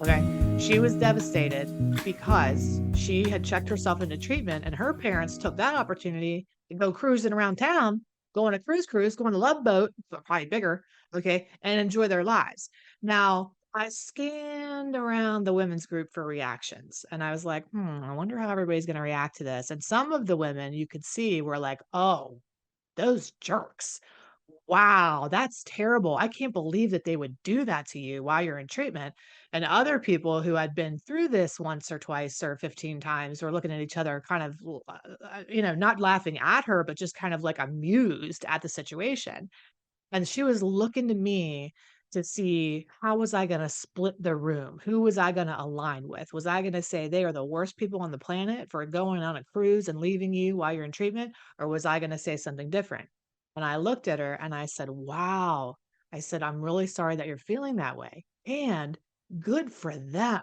Okay. She was devastated because she had checked herself into treatment and her parents took that opportunity to go cruising around town, go on a cruise, go on a Love Boat, probably bigger, okay, and enjoy their lives. Now, I scanned around the women's group for reactions and I was like, I wonder how everybody's going to react to this. And some of the women you could see were like, oh, those jerks. Wow, that's terrible. I can't believe that they would do that to you while you're in treatment. And other people who had been through this once or twice or 15 times were looking at each other kind of, not laughing at her, but just kind of like amused at the situation. And she was looking to me to see how was I going to split the room? Who was I going to align with? Was I going to say they are the worst people on the planet for going on a cruise and leaving you while you're in treatment? Or was I going to say something different? And I looked at her and I said, wow. I said, I'm really sorry that you're feeling that way. And good for them.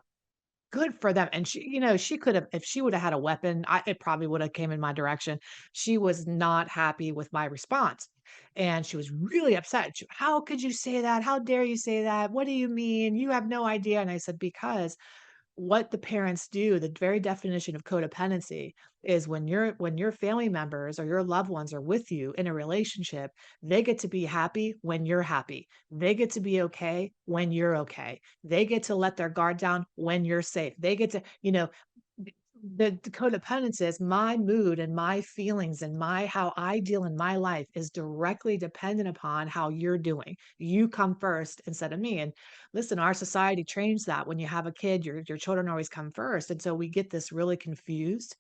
Good for them, and she could have if she woulda had a weapon, it probably woulda came in my direction. She was not happy with my response, and she was really upset. "How could you say that? How dare you say that? What do you mean? You have no idea." And I said, "Because what the parents do, the very definition of codependency is when your family members or your loved ones are with you in a relationship, they get to be happy when you're happy. They get to be okay when you're okay. They get to let their guard down when you're safe. They get to, the codependence is my mood and my feelings and my how I deal in my life is directly dependent upon how you're doing. You come first instead of me. And listen, our society trains that when you have a kid, your children always come first. And so we get this really confused.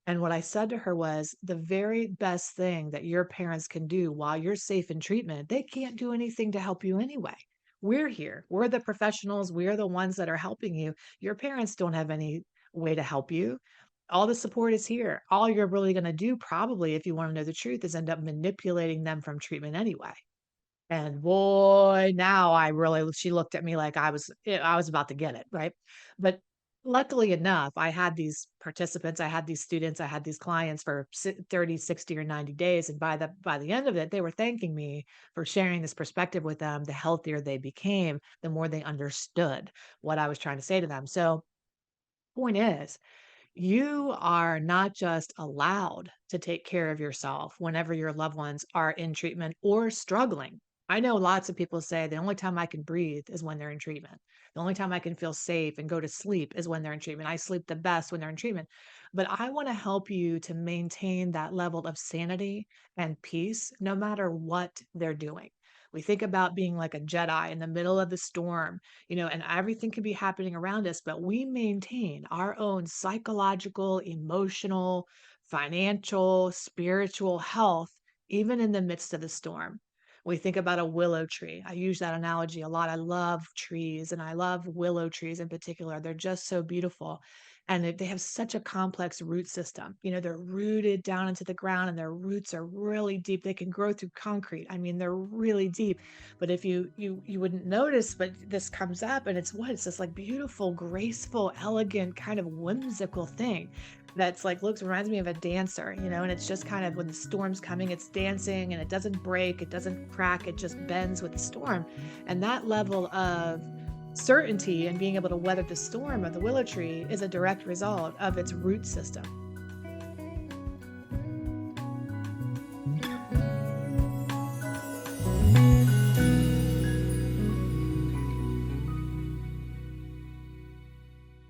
And what I said to her was the very best thing that your parents can do while you're safe in treatment, they can't do anything to help you anyway. We're here. We're the professionals. We're the ones that are helping you. Your parents don't have any way to help you. All the support is here. All you're really going to do, probably, if you want to know the truth, is end up manipulating them from treatment anyway. And boy, now she looked at me like I was about to get it, right? But luckily enough, I had these participants, I had these students, I had these clients for 30, 60, or 90 days. And by the end of it, they were thanking me for sharing this perspective with them. The healthier they became, the more they understood what I was trying to say to them. So point is, you are not just allowed to take care of yourself whenever your loved ones are in treatment or struggling. I know lots of people say the only time I can breathe is when they're in treatment. The only time I can feel safe and go to sleep is when they're in treatment. I sleep the best when they're in treatment. But I want to help you to maintain that level of sanity and peace no matter what they're doing. We think about being like a Jedi in the middle of the storm, and everything can be happening around us, but we maintain our own psychological, emotional, financial, spiritual health, even in the midst of the storm. We think about a willow tree. I use that analogy a lot. I love trees and I love willow trees in particular. They're just so beautiful. And they have such a complex root system. They're rooted down into the ground and their roots are really deep. They can grow through concrete. I mean, they're really deep. But if you wouldn't notice, but this comes up and it's this like beautiful, graceful, elegant, kind of whimsical thing that's like reminds me of a dancer, and it's just kind of when the storm's coming, it's dancing and it doesn't break, it doesn't crack, it just bends with the storm. And that level of certainty and being able to weather the storm of the willow tree is a direct result of its root system.